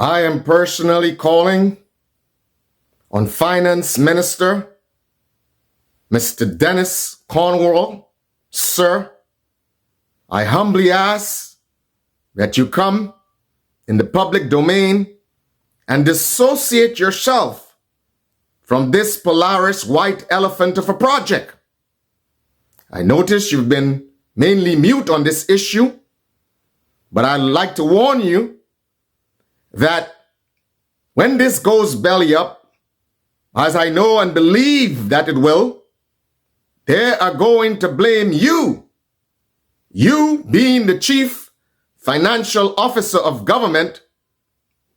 I am personally calling on Finance Minister Mr. Denis Cornwall. Sir, I humbly ask that you come in the public domain and dissociate yourself from this Polaris white elephant of a project. I notice you've been mainly mute on this issue, but I'd like to warn you that when this goes belly up, as I know and believe that it will, they are going to blame you. You being the chief financial officer of government,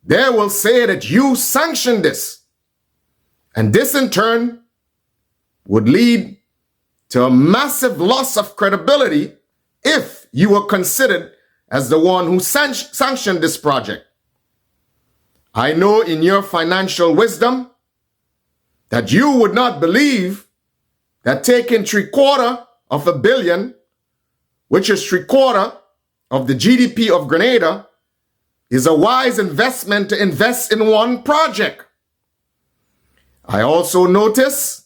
they will say that you sanctioned this. And this in turn would lead to a massive loss of credibility if you were considered as the one who sanctioned this project. I know in your financial wisdom that you would not believe that taking $750 million, which is 3/4 of the GDP of Grenada, is a wise investment to invest in one project. I also notice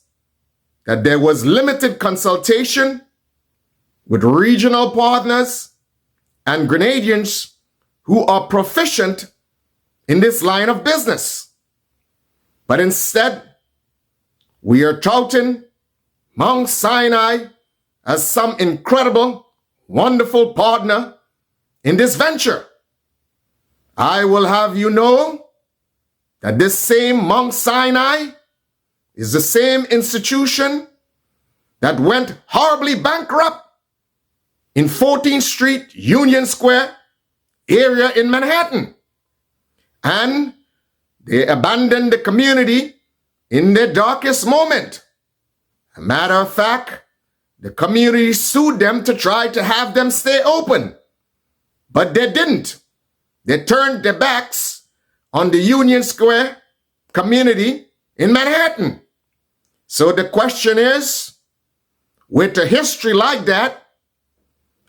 that there was limited consultation with regional partners and Grenadians who are proficient in this line of business. But instead, we are touting Mount Sinai as some incredible, wonderful partner in this venture. I will have you know that this same Mount Sinai is the same institution that went horribly bankrupt in 14th Street, Union Square area in Manhattan. And they abandoned the community in their darkest moment. A matter of fact, the community sued them to try to have them stay open. But they didn't. They turned their backs on the Union Square community in Manhattan. So the question is, with a history like that,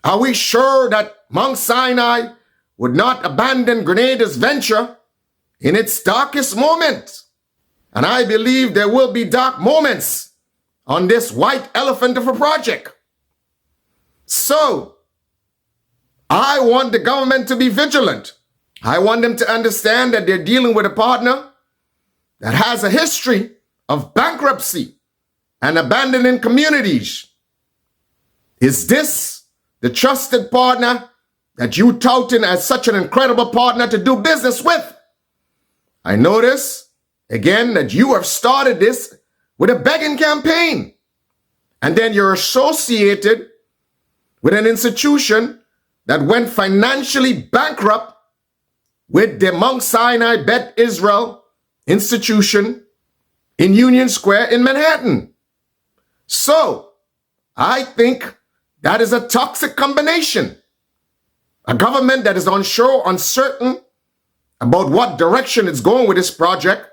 are we sure that Mount Sinai would not abandon Grenada's venture in its darkest moment? And I believe there will be dark moments on this white elephant of a project. So, I want the government to be vigilant. I want them to understand that they're dealing with a partner that has a history of bankruptcy and abandoning communities. Is this the trusted partner that you touting as such an incredible partner to do business with? I notice, again, that you have started this with a begging campaign. And then you're associated with an institution that went financially bankrupt with the Mount Sinai Bet Israel institution in Union Square in Manhattan. So, I think that is a toxic combination. A government that is unsure, uncertain about what direction it's going with this project,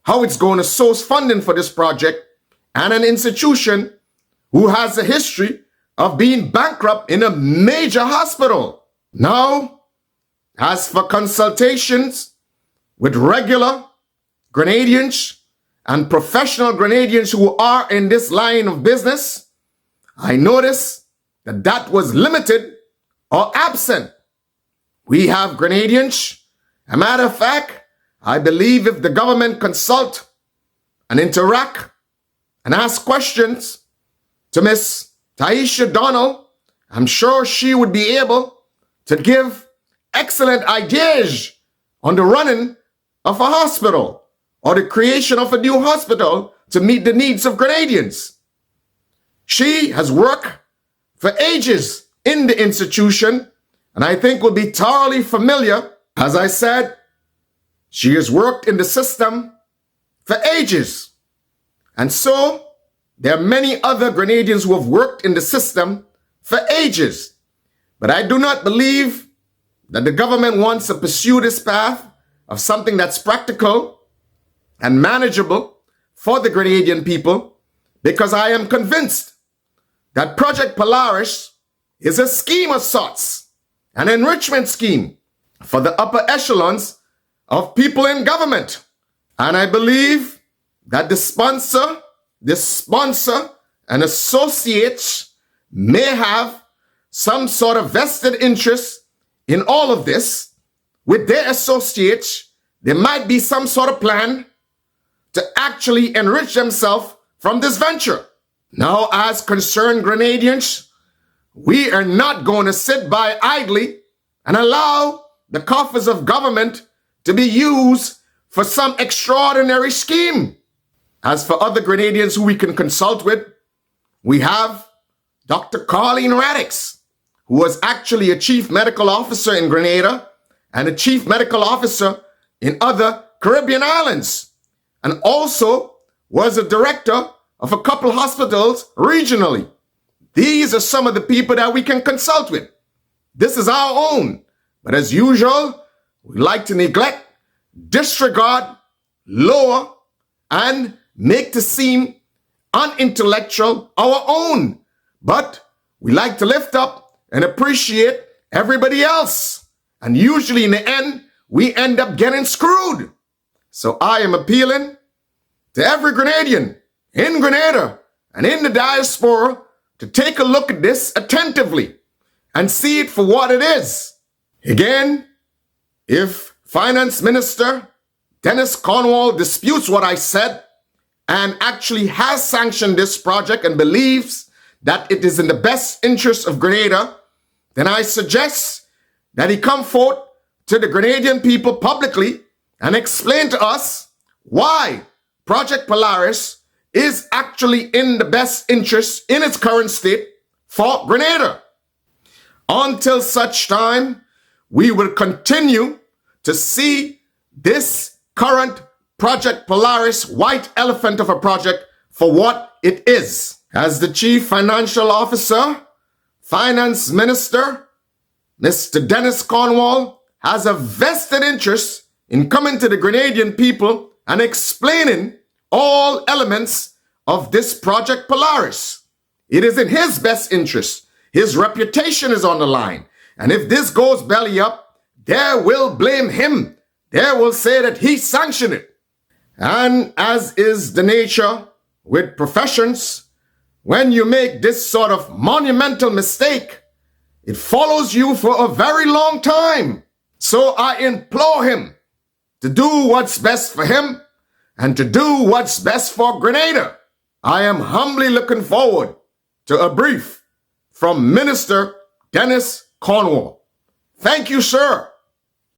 how it's going to source funding for this project, and an institution who has a history of being bankrupt in a major hospital. Now, as for consultations with regular Grenadians and professional Grenadians who are in this line of business, I notice that that was limited or absent. We have Grenadians. A matter of fact, I believe if the government consult and interact and ask questions to Miss Taisha Donald, I'm sure she would be able to give excellent ideas on the running of a hospital or the creation of a new hospital to meet the needs of Grenadians. She has worked for ages in the institution, and I think will be thoroughly familiar. As I said, she has worked in the system for ages. And so, there are many other Grenadians who have worked in the system for ages. But I do not believe that the government wants to pursue this path of something that's practical and manageable for the Grenadian people, because I am convinced that Project Polaris is a scheme of sorts, an enrichment scheme for the upper echelons of people in government. And I believe that the sponsor and associates may have some sort of vested interest in all of this. With their associates, there might be some sort of plan to actually enrich themselves from this venture. Now, as concerned Grenadians, we are not going to sit by idly and allow the coffers of government to be used for some extraordinary scheme. As for other Grenadians who we can consult with, we have Dr. Colleen Radix, who was actually a chief medical officer in Grenada and a chief medical officer in other Caribbean islands, and also was a director of a couple hospitals regionally. These are some of the people that we can consult with. This is our own. But as usual, we like to neglect, disregard, lower, and make to seem unintellectual our own. But we like to lift up and appreciate everybody else. And usually in the end, we end up getting screwed. So I am appealing to every Grenadian in Grenada and in the diaspora to take a look at this attentively and see it for what it is. Again, if Finance Minister Denis Cornwall disputes what I said and actually has sanctioned this project and believes that it is in the best interest of Grenada, then I suggest that he come forth to the Grenadian people publicly and explain to us why Project Polaris is actually in the best interest in its current state for Grenada. Until such time, we will continue to see this current Project Polaris white elephant of a project for what it is. As the Chief Financial Officer, Finance Minister, Mr. Denis Cornwall has a vested interest in coming to the Grenadian people and explaining all elements of this Project Polaris. It is in his best interest. His reputation is on the line. And if this goes belly up, they will blame him. They will say that he sanctioned it. And as is the nature with professions, when you make this sort of monumental mistake, it follows you for a very long time. So I implore him to do what's best for him and to do what's best for Grenada. I am humbly looking forward to a brief from Minister Denis Cornwall. Thank you, sir.